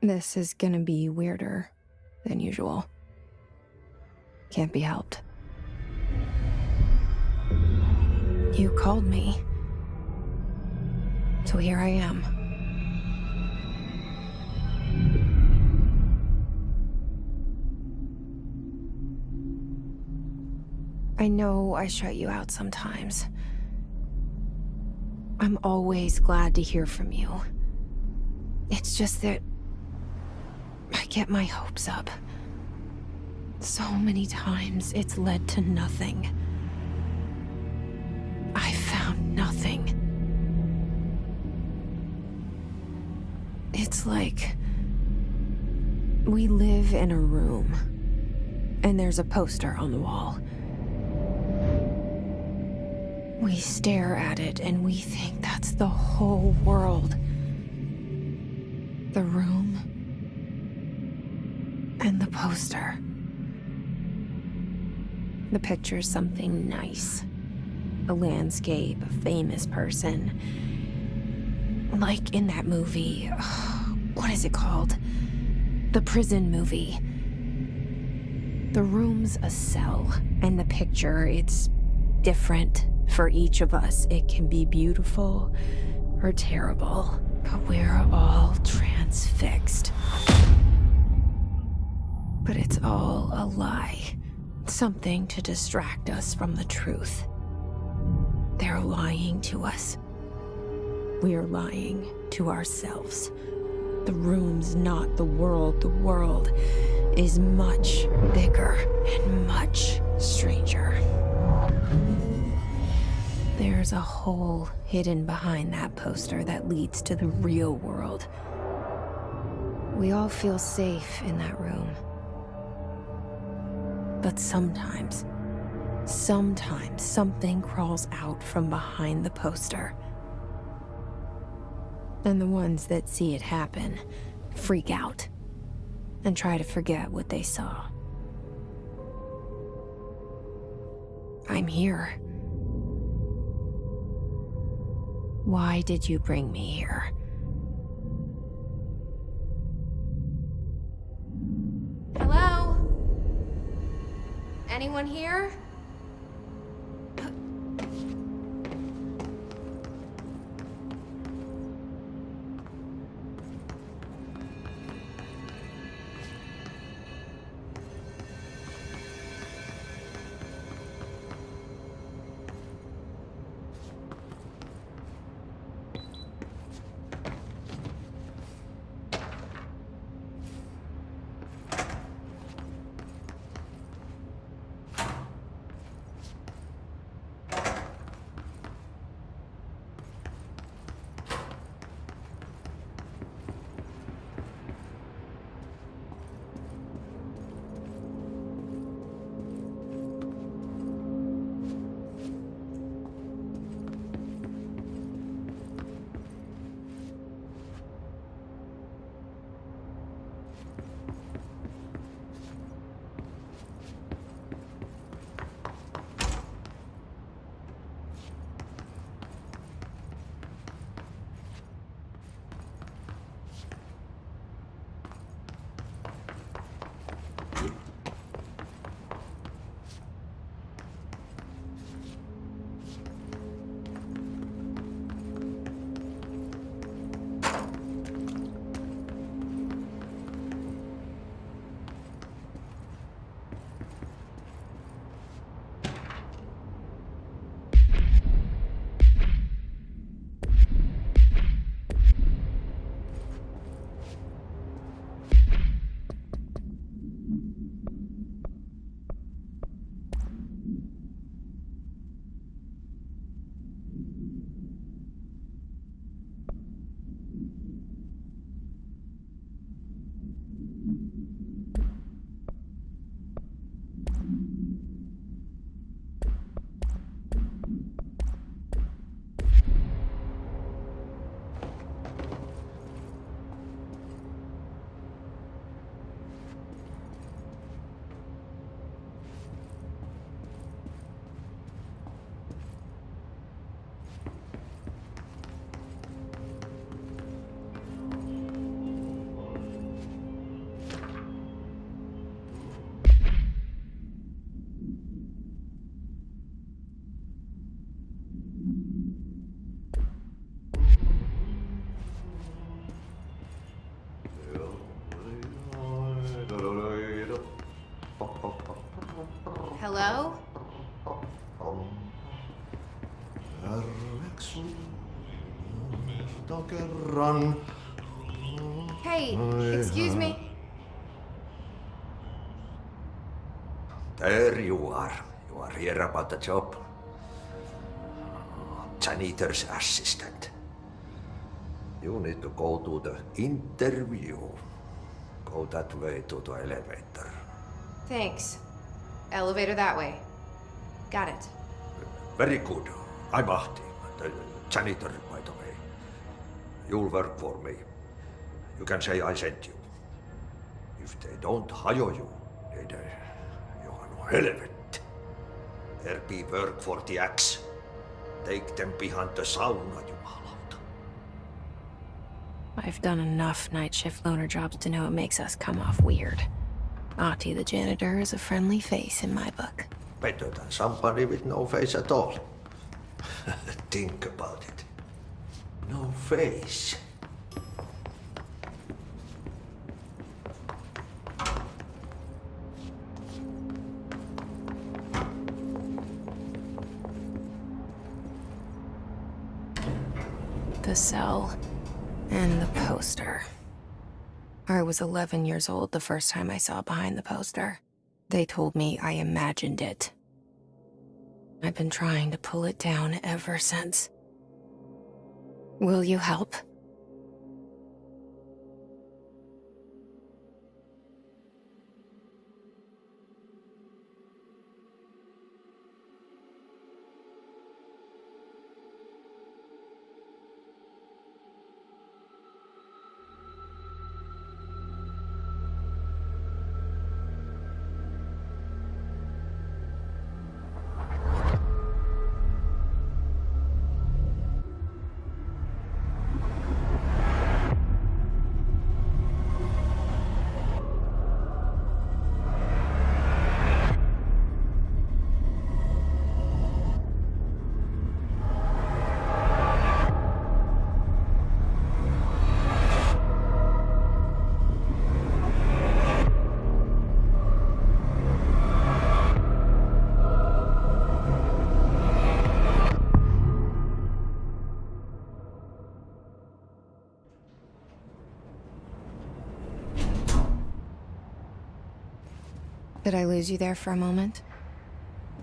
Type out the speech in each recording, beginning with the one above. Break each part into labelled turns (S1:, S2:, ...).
S1: This is gonna be weirder than usual. Can't be helped. You called me. So here I am. I know I shut you out sometimes. I'm always glad to hear from you. It's just that I get my hopes up. So many times it's led to nothing. I found nothing. It's like we live in a room, and there's a poster on the wall. We stare at it and we think that's the whole world. The room and the poster. The picture's something nice. A landscape, a famous person. Like in that movie, what is it called? The prison movie. The room's a cell, and the picture, it's different for each of us. It can be beautiful or terrible, but we're all transfixed. But it's all a lie. Something to distract us from the truth. They're lying to us. We're lying to ourselves. The room's not the world. The world is much bigger and much stranger. There's a hole hidden behind that poster that leads to the real world. We all feel safe in that room. But sometimes something crawls out from behind the poster. And the ones that see it happen freak out and try to forget what they saw. I'm here. Why did you bring me here? Hello? Anyone here? Hello? Hey, excuse me.
S2: There you are. You are here about the job. Janitor's assistant. You need to go to the interview. Go that way to the elevator.
S1: Thanks. Elevator that way. Got it.
S2: Very good. I'm Ahti, the janitor, by the way. You'll work for me. You can say I sent you. If they don't hire you, then you are no helvet. There be work for the axe. Take them behind the sauna, jumalauta.
S1: I've done enough night shift loner jobs to know it makes us come off weird. Ahti the janitor is a friendly face in my book.
S2: Better than somebody with no face at all. Think about it. No face.
S1: The cell and the poster. I was 11 years old the first time I saw behind the poster. They told me I imagined it. I've been trying to pull it down ever since. Will you help? Did I lose you there for a moment?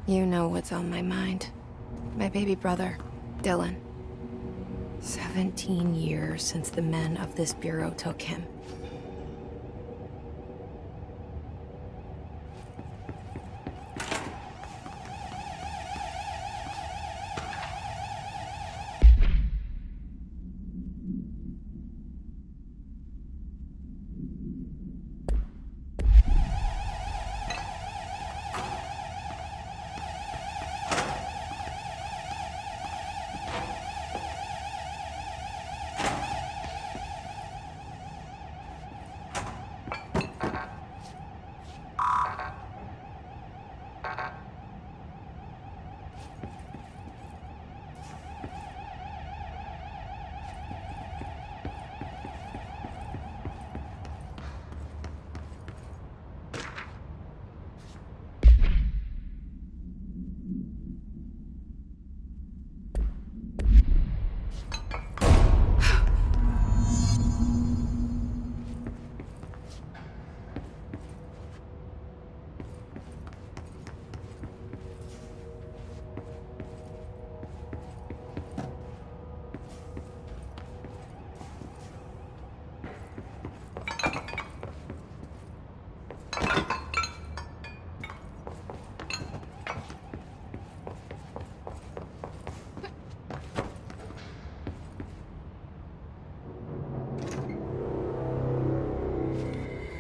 S1: You know what's on my mind. My baby brother, Dylan. 17 years since the men of this bureau took him.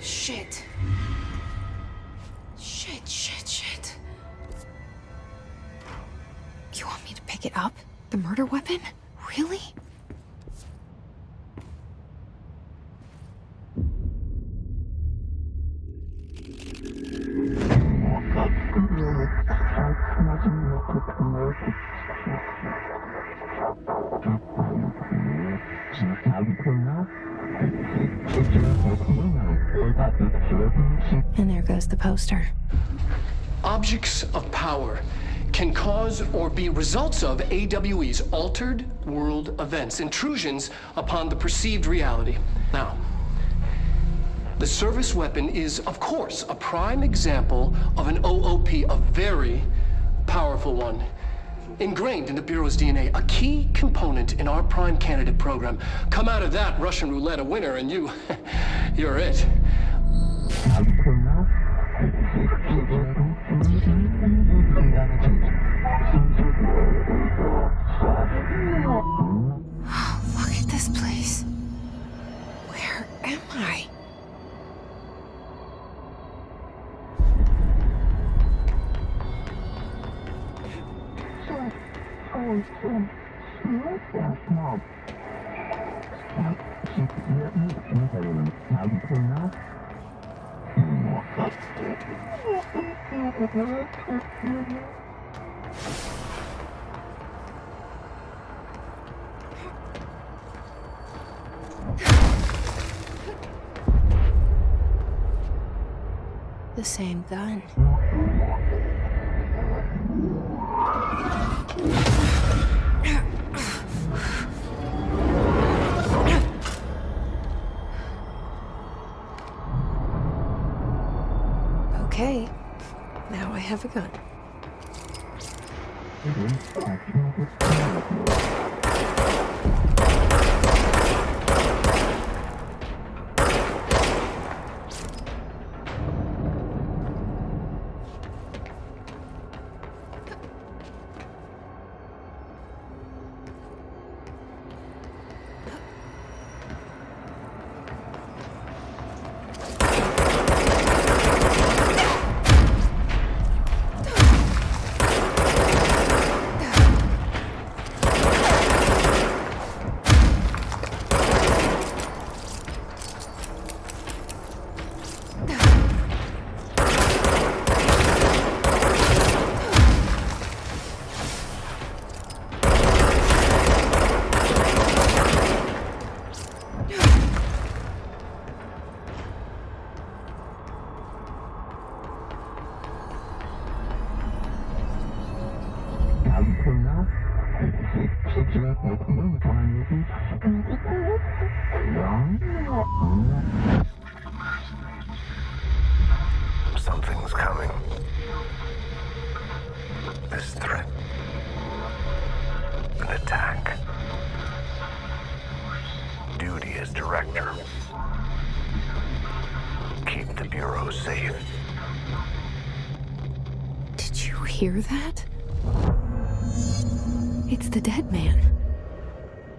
S1: Shit. Shit. You want me to pick it up? The murder weapon? Really? And there goes the poster.
S3: Objects of power can cause or be results of AWE's altered world events, intrusions upon the perceived reality. Now, the service weapon is, of course, a prime example of an OOP, a very powerful one. Ingrained in the Bureau's DNA, a key component in our prime candidate program. Come out of that Russian roulette a winner and you're it.
S1: Look at this place. Where am I? The same gun. Okay, now I have a gun.
S4: Something's coming. This threat. An attack. Duty as director. Keep the Bureau safe.
S1: Did you hear that? It's the dead man.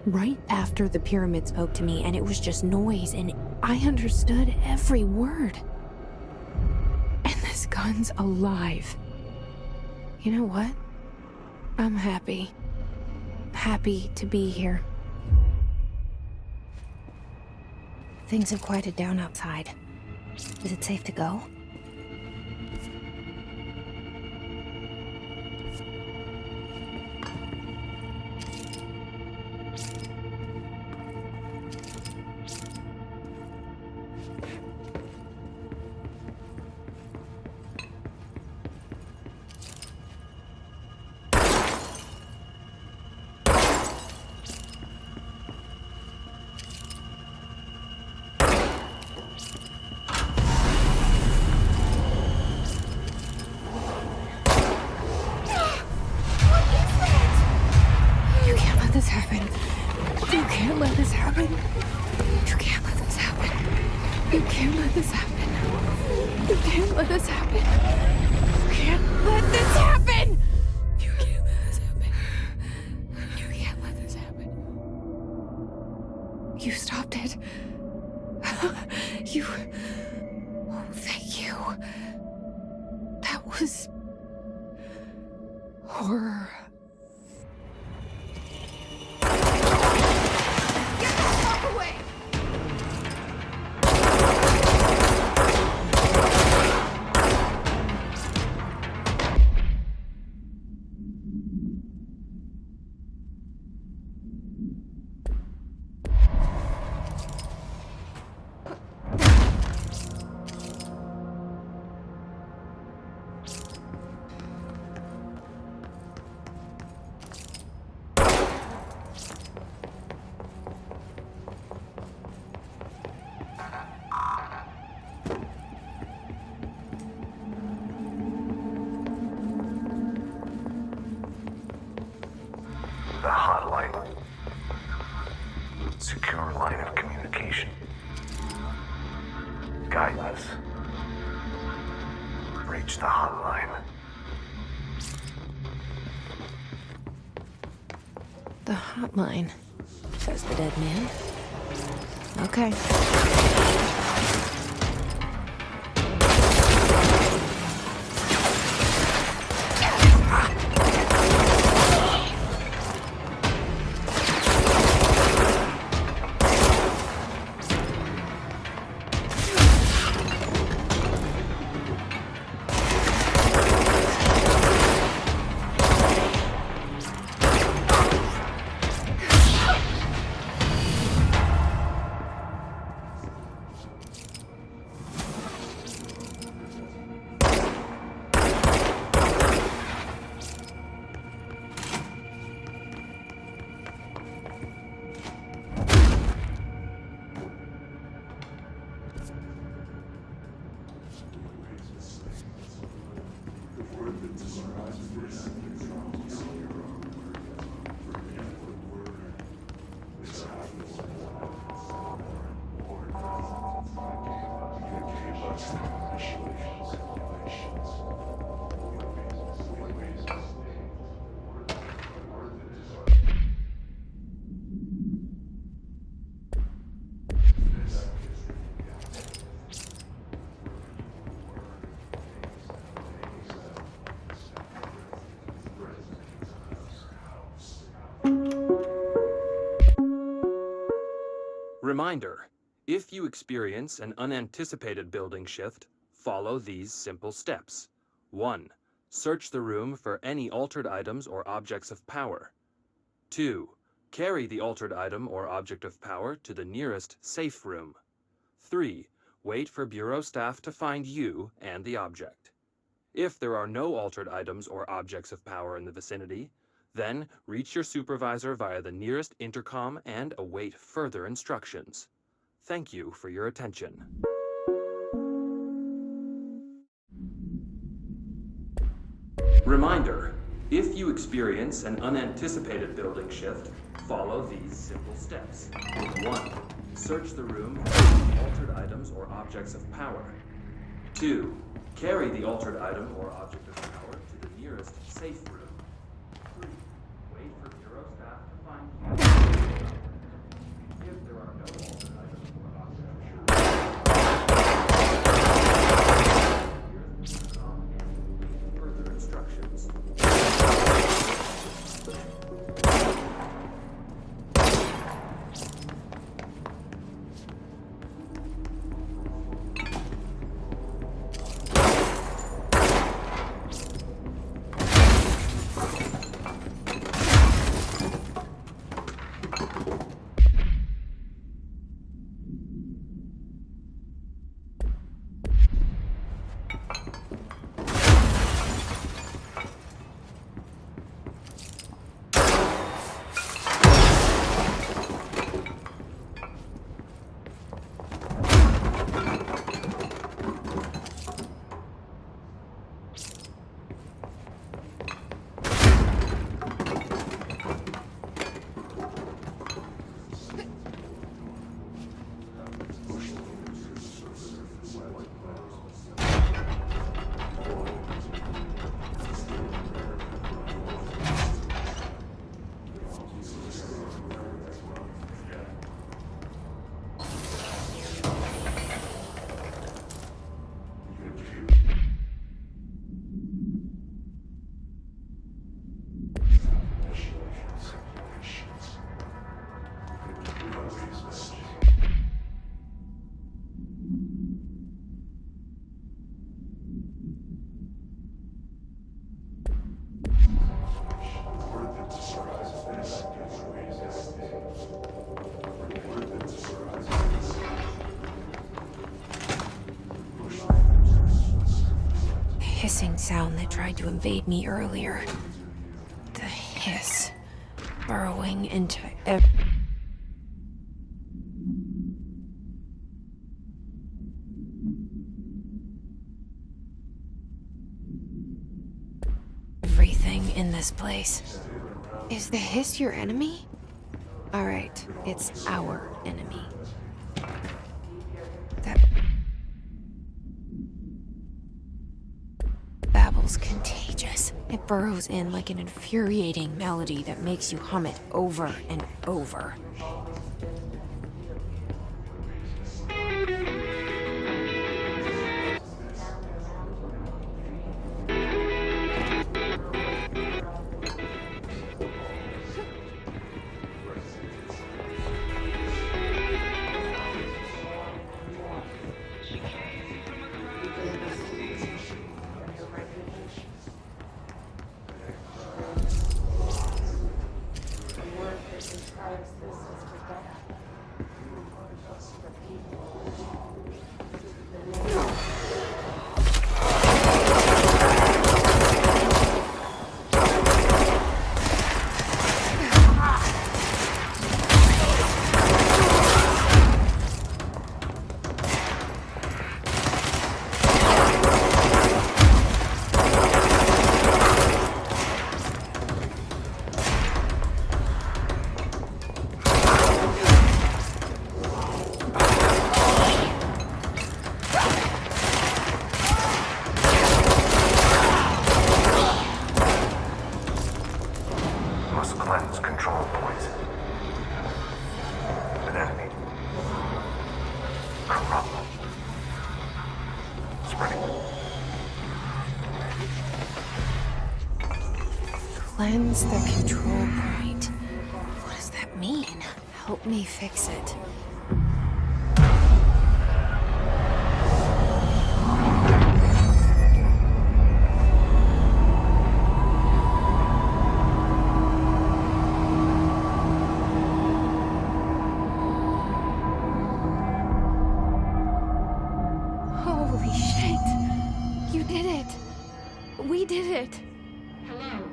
S1: Right after the pyramid spoke to me, and it was just noise, and I understood every word. And this gun's alive. You know what? I'm happy. Happy to be here. Things have quieted down outside. Is it safe to go? This happen. You can't let this happen. You can't let this happen. You can't let this happen. You can't let this happen. You can't let this happen. You can't let this happen. You can't let this happen. You stopped it. You. Oh, thank you. That was horror.
S4: Secure line of communication. Guidance. Reach the hotline.
S1: The hotline, says the dead man. Okay.
S5: Reminder, if you experience an unanticipated building shift, follow these simple steps. 1. Search the room for any altered items or objects of power. 2. Carry the altered item or object of power to the nearest safe room. 3. Wait for Bureau staff to find you and the object. If there are no altered items or objects of power in the vicinity, then reach your supervisor via the nearest intercom and await further instructions. Thank you for your attention. Reminder, if you experience an unanticipated building shift, follow these simple steps. 1. Search the room for altered items or objects of power. 2. Carry the altered item or object of power to the nearest safe room. 3. Wait for Bureau staff to find you. If there are no altered items or objects of power, and further instructions.
S1: Hissing sound that tried to invade me earlier. The hiss, burrowing into everything in this place. Is the hiss your enemy? All right, it's our enemy. That babble's contagious. It burrows in like an infuriating melody that makes you hum it over and over.
S4: Must cleanse control points. An enemy. Corrupt. Spreading.
S1: Cleanse the control point. What does that mean? Help me fix it. Holy shit! You did it! We did it!
S6: Hello?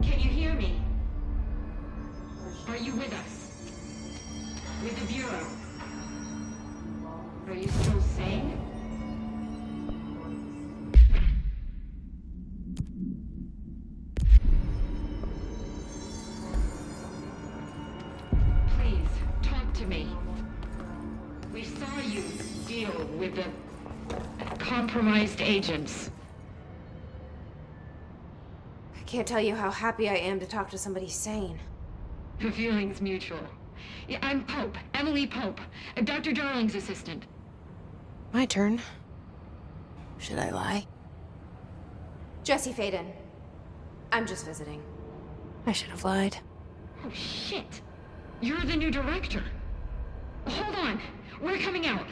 S6: Can you hear me? Are you with us? With the Bureau? Are you still sane? Please, talk to me. We saw you deal with the compromised agents.
S1: I can't tell you how happy I am to talk to somebody sane.
S6: The feeling's mutual. Yeah, I'm Pope, Emily Pope, Dr. Darling's assistant.
S1: My turn. Should I lie? Jesse Faden. I'm just visiting. I should have lied.
S6: Oh, shit. You're the new director. Hold on. We're coming out.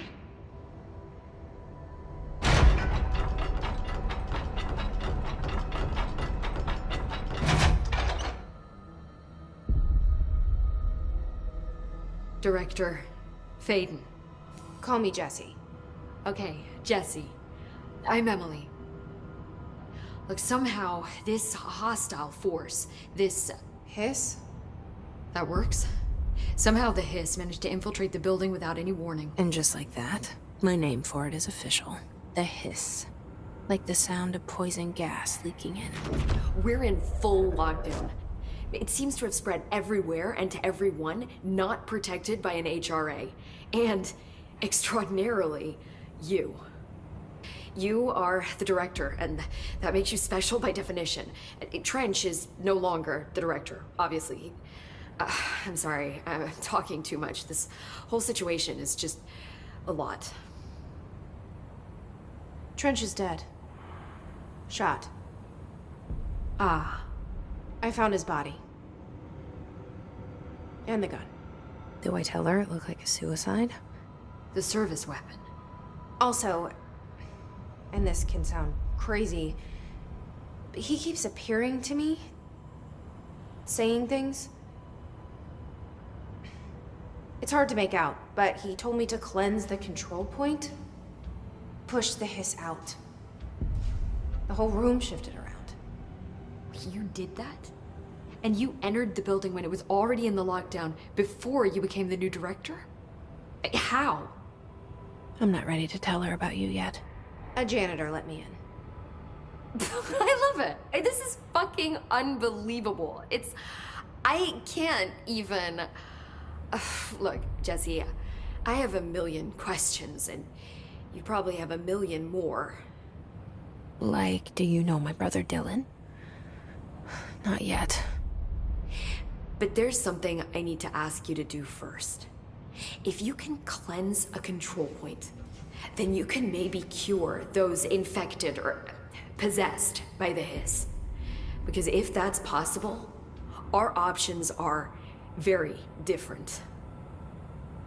S7: Director Faden.
S1: Call me Jesse.
S7: Okay, Jesse. I'm Emily. Look, somehow this hostile force, this...
S1: Hiss?
S7: that works? Somehow the Hiss managed to infiltrate the building without any warning.
S1: And just like that, my name for it is official. The Hiss. Like the sound of poison gas leaking in.
S7: We're in full lockdown. It seems to have spread everywhere and to everyone not protected by an HRA. And, extraordinarily, you. You are the director, and that makes you special by definition. Trench is no longer the director, obviously. I'm sorry, I'm talking too much. This whole situation is just a lot.
S1: Trench is dead. Shot.
S7: Ah.
S1: I found his body. And the gun. Do I tell her it looked like a suicide?
S7: The service weapon.
S1: Also, and this can sound crazy, but he keeps appearing to me, saying things. It's hard to make out, but he told me to cleanse the control point, push the Hiss out. The whole room shifted around.
S7: You did that? And you entered the building when it was already in the lockdown before you became the new director? How?
S1: I'm not ready to tell her about you yet. A janitor let me in.
S7: I love it. This is fucking unbelievable. I can't even... Look, Jesse, I have a million questions, and you probably have a million more.
S1: Like, do you know my brother Dylan? Not yet.
S7: But there's something I need to ask you to do first. If you can cleanse a control point, then you can maybe cure those infected or possessed by the hiss. Because if that's possible, our options are very different.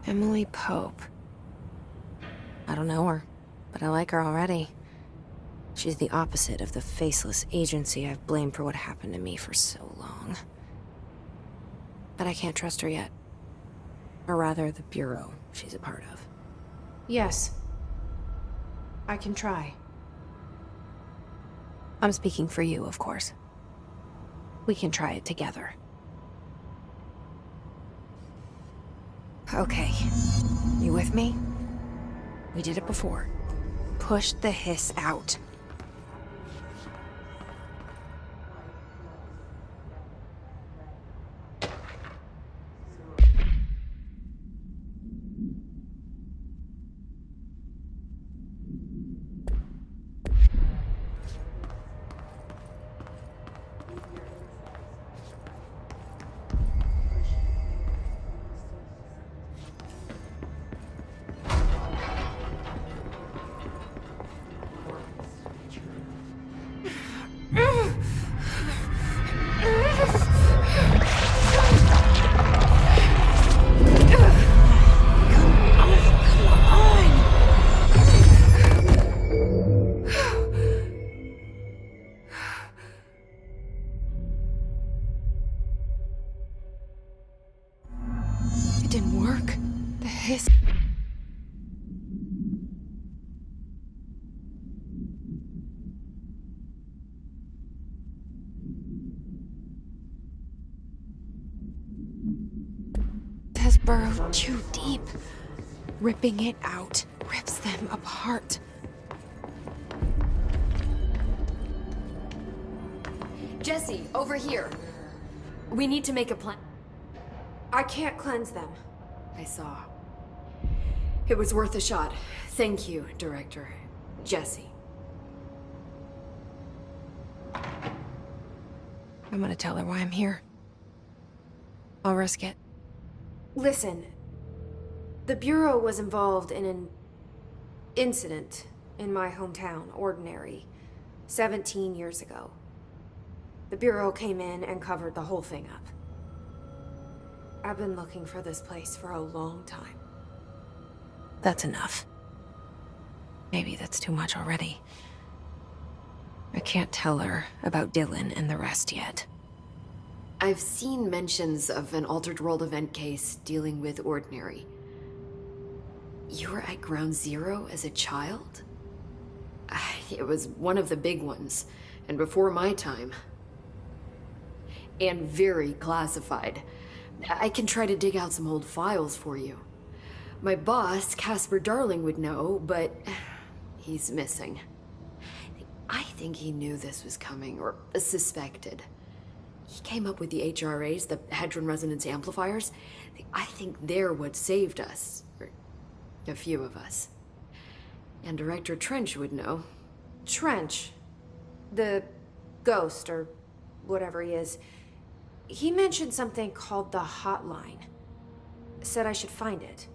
S1: Emily Pope. I don't know her, but I like her already. She's the opposite of the faceless agency I've blamed for what happened to me for so long. But I can't trust her yet. Or rather, the Bureau she's a part of. Yes. I can try. I'm speaking for you, of course. We can try it together. Okay. You with me? We did it before. Push the hiss out. It didn't work. The hiss... has burrowed too deep. Ripping it out rips them apart.
S7: Jesse, over here. We need to make a plan.
S1: I can't cleanse them.
S7: I saw. It was worth a shot. Thank you, Director. Jesse.
S1: I'm gonna tell her why I'm here. I'll risk it. Listen. The Bureau was involved in an incident in my hometown, Ordinary, 17 years ago. The Bureau came in and covered the whole thing up. I've been looking for this place for a long time. That's enough. Maybe that's too much already. I can't tell her about Dylan and the rest yet.
S7: I've seen mentions of an Altered World event case dealing with Ordinary. You were at Ground Zero as a child? It was one of the big ones, and before my time. And very classified. I can try to dig out some old files for you. My boss, Casper Darling, would know, but he's missing. I think he knew this was coming, or suspected. He came up with the HRAs, the Hadron Resonance Amplifiers. I think they're what saved us. Or a few of us. And Director Trench would know.
S1: Trench? The ghost, or whatever he is. He mentioned something called the Hotline. Said I should find it.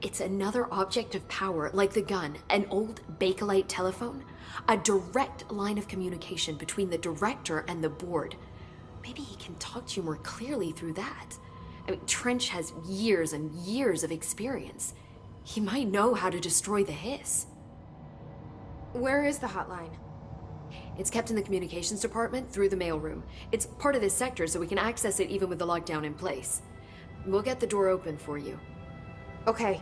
S7: It's another object of power, like the gun, an old Bakelite telephone. A direct line of communication between the director and the board. Maybe he can talk to you more clearly through that. I mean, Trench has years and years of experience. He might know how to destroy the hiss.
S1: Where is the hotline?
S7: It's kept in the communications department through the mailroom. It's part of this sector, so we can access it even with the lockdown in place. We'll get the door open for you.
S1: Okay,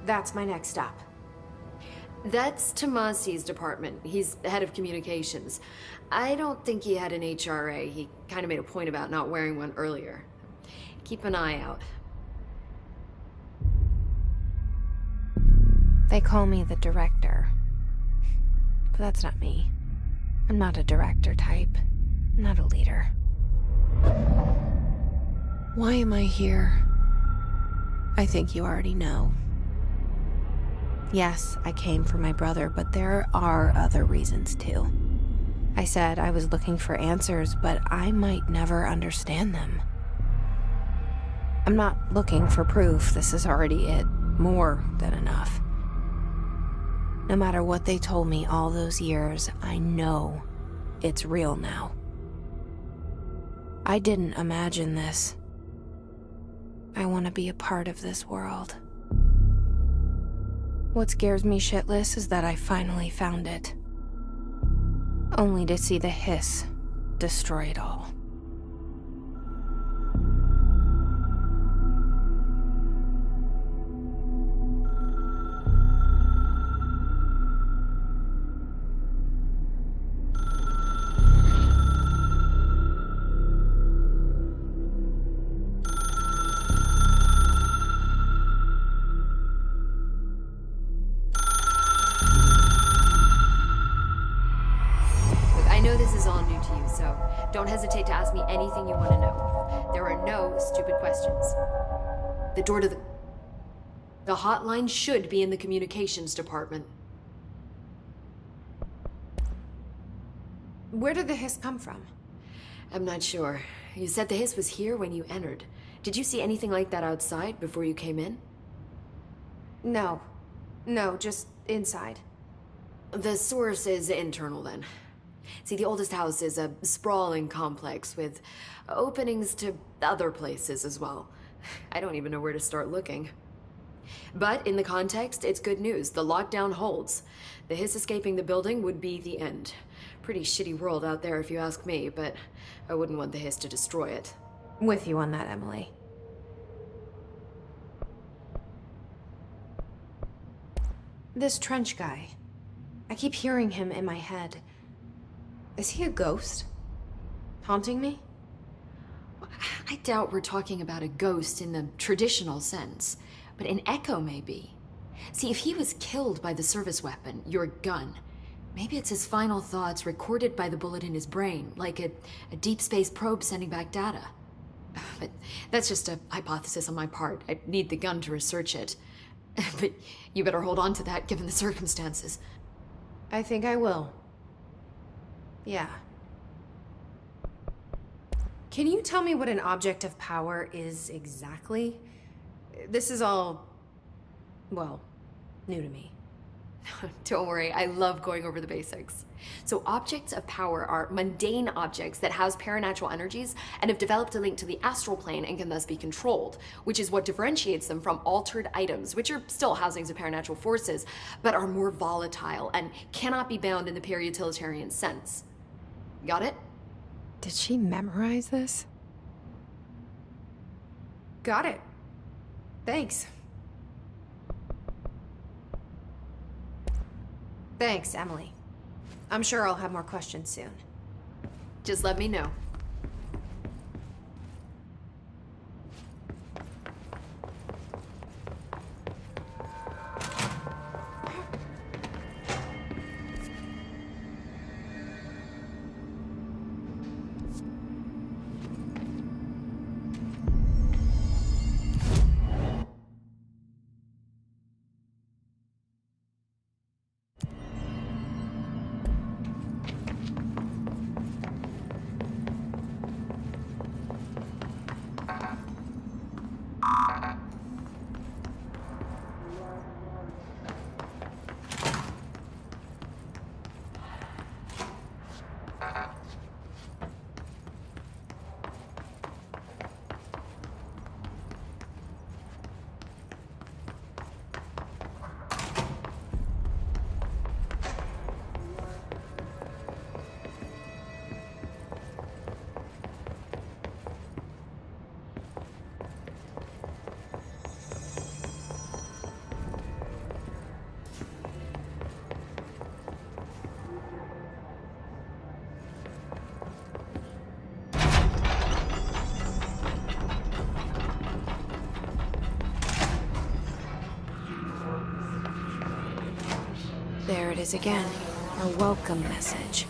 S1: that's my next stop.
S7: That's Tomasi's department. He's the head of communications. I don't think he had an HRA. He kind of made a point about not wearing one earlier. Keep an eye out.
S1: They call me the director. But that's not me. I'm not a director type. I'm not a leader. Why am I here? I think you already know. Yes, I came for my brother, but there are other reasons too. I said I was looking for answers, but I might never understand them. I'm not looking for proof. This is already it. More than enough. No matter what they told me all those years, I know it's real now. I didn't imagine this. I want to be a part of this world. What scares me shitless is that I finally found it. Only to see the hiss destroy it all.
S7: Don't hesitate to ask me anything you want to know. There are no stupid questions. The door to the hotline should be in the communications department.
S1: Where did the hiss come from?
S7: I'm not sure. You said the hiss was here when you entered. Did you see anything like that outside before you came in?
S1: No. No, just inside.
S7: The source is internal then. See, the oldest house is a sprawling complex with openings to other places as well. I don't even know where to start looking. But in the context, it's good news. The lockdown holds. The hiss escaping the building would be the end. Pretty shitty world out there if you ask me, but I wouldn't want the hiss to destroy it.
S1: With you on that, Emily. This Trench guy. I keep hearing him in my head. Is he a ghost? Haunting me?
S7: I doubt we're talking about a ghost in the traditional sense, but an echo maybe. See, if he was killed by the service weapon, your gun, maybe it's his final thoughts recorded by the bullet in his brain, like a deep space probe sending back data. But that's just a hypothesis on my part. I'd need the gun to research it. But you better hold on to that given the circumstances.
S1: I think I will. Yeah. Can you tell me what an object of power is exactly? This is all, well, new to me.
S7: Don't worry, I love going over the basics. So objects of power are mundane objects that house paranatural energies and have developed a link to the astral plane and can thus be controlled, which is what differentiates them from altered items, which are still housings of paranatural forces, but are more volatile and cannot be bound in the pure utilitarian sense. Got it?
S1: Did she memorize this? Got it. Thanks. Thanks, Emily. I'm sure I'll have more questions soon.
S7: Just let me know.
S1: There it is again. A welcome message.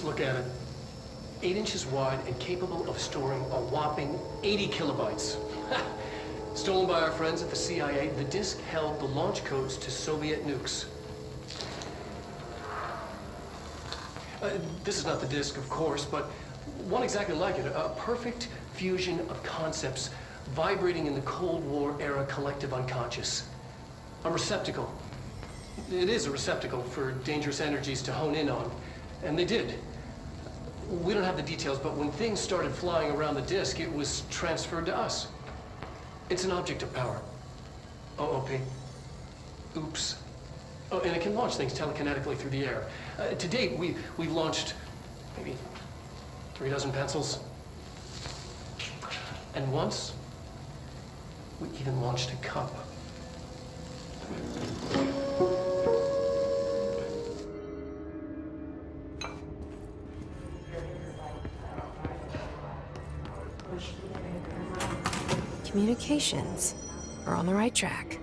S3: look at it. 8 inches wide and capable of storing a whopping 80 kilobytes. Stolen by our friends at the CIA, the disk held the launch codes to Soviet nukes. This is not the disk, of course, but one exactly like it. A perfect fusion of concepts vibrating in the Cold War era collective unconscious. A receptacle. It is a receptacle for dangerous energies to hone in on. And they did. We don't have the details, but when things started flying around the disk, it was transferred to us. It's an object of power. OOP. Oops. Oh, and it can launch things telekinetically through the air. To date, we've launched maybe 3 dozen pencils. And once, we even launched a cup.
S1: Communications. We're on the right track.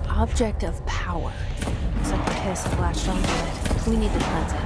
S1: Object of power. Looks like piss splashed onto it. We need to cleanse it.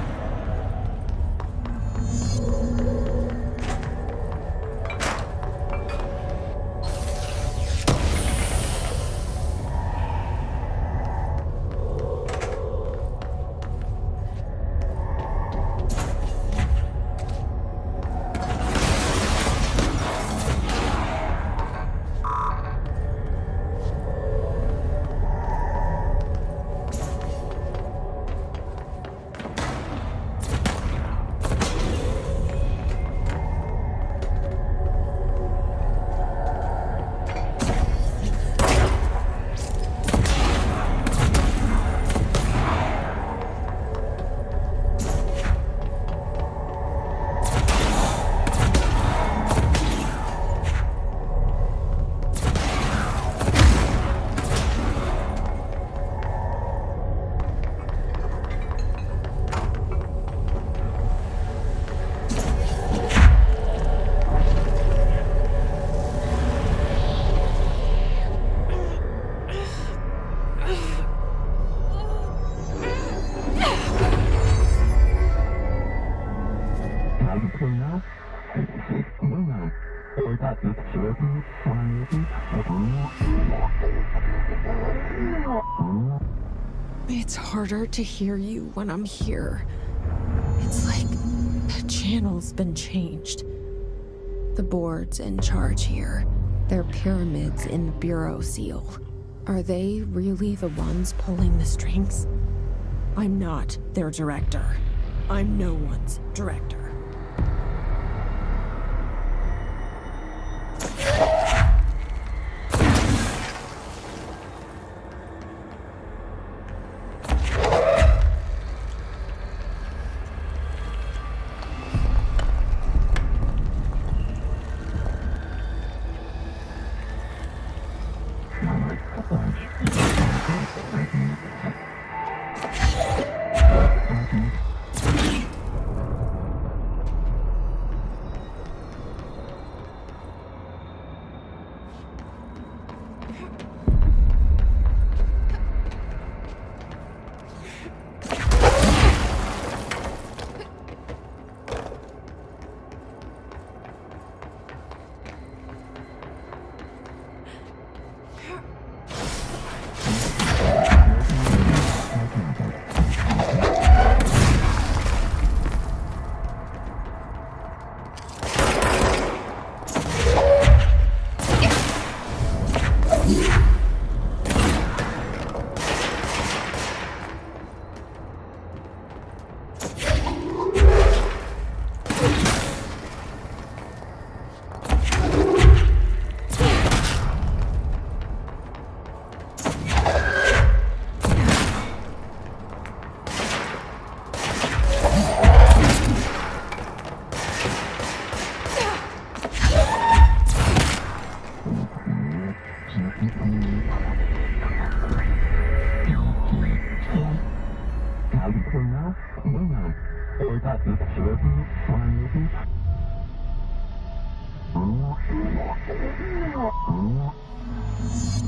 S1: It's harder to hear you when I'm here. It's like the channel's been changed. The board's in charge here. They're pyramids in the Bureau seal. Are they really the ones pulling the strings? I'm not their director. I'm no one's director.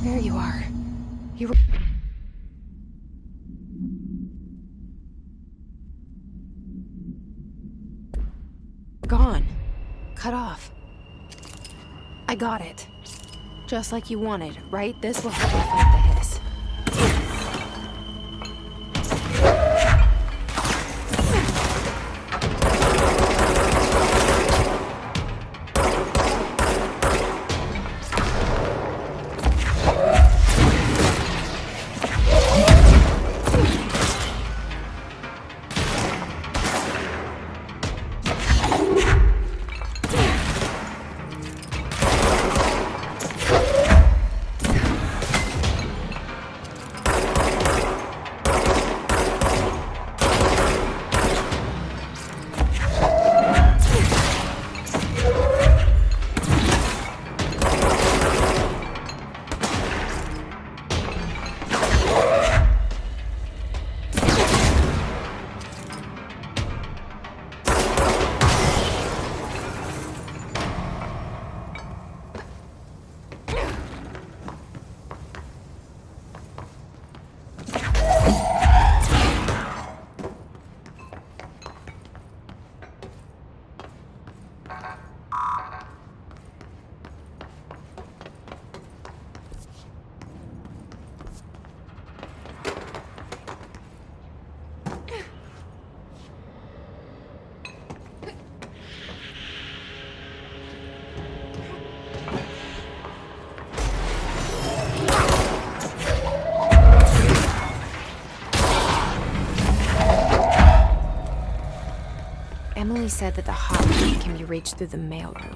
S1: There you are. You were... gone. Cut off. I got it. Just like you wanted, right? This will help me fight the hiss. Emily said that the hotline can be reached through the mailroom.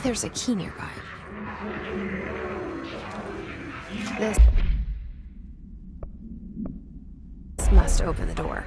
S1: there's a key nearby. This must open the door.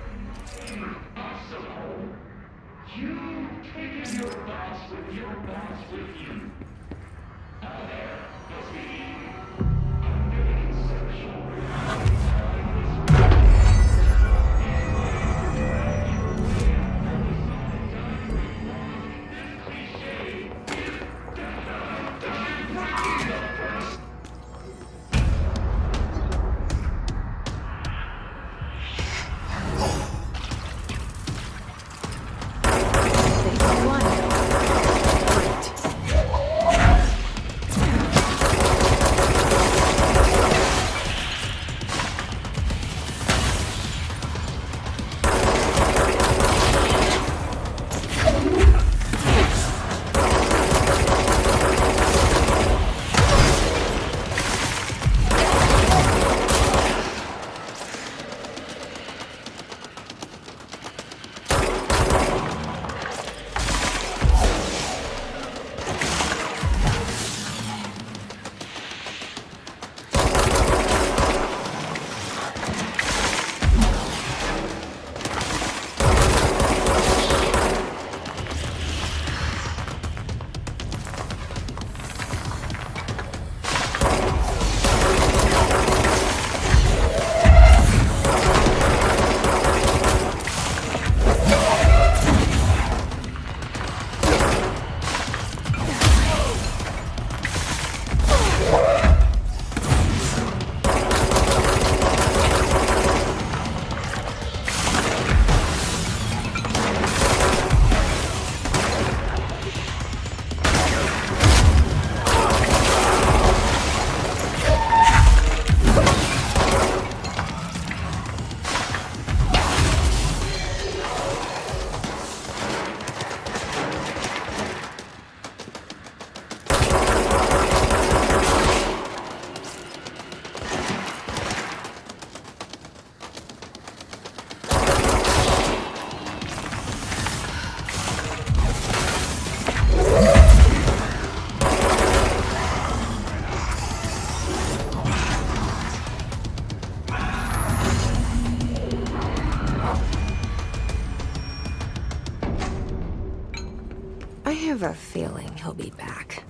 S1: I have a feeling he'll be back.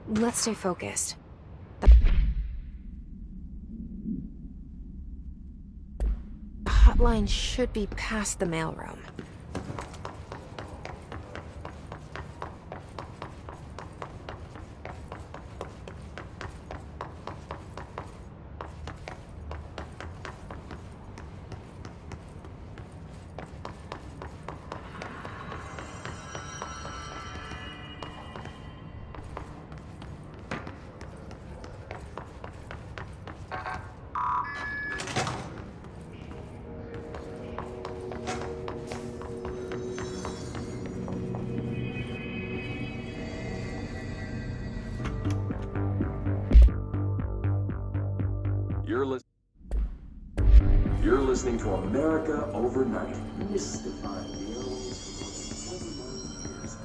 S1: Let's stay focused. The hotline should be past the mailroom.
S5: You're listening to America Overnight, mystifying the aliens for more than 7 years.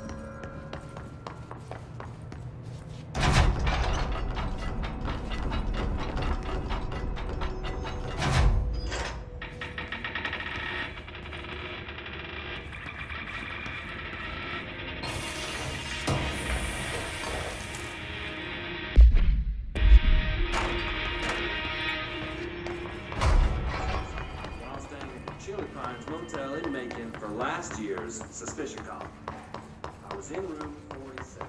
S5: Motel in Macon for last year's suspicion call. I was in room 47.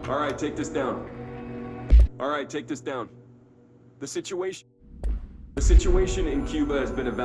S8: All right, take this down. All right, take this down. The situation in Cuba has been evaluated.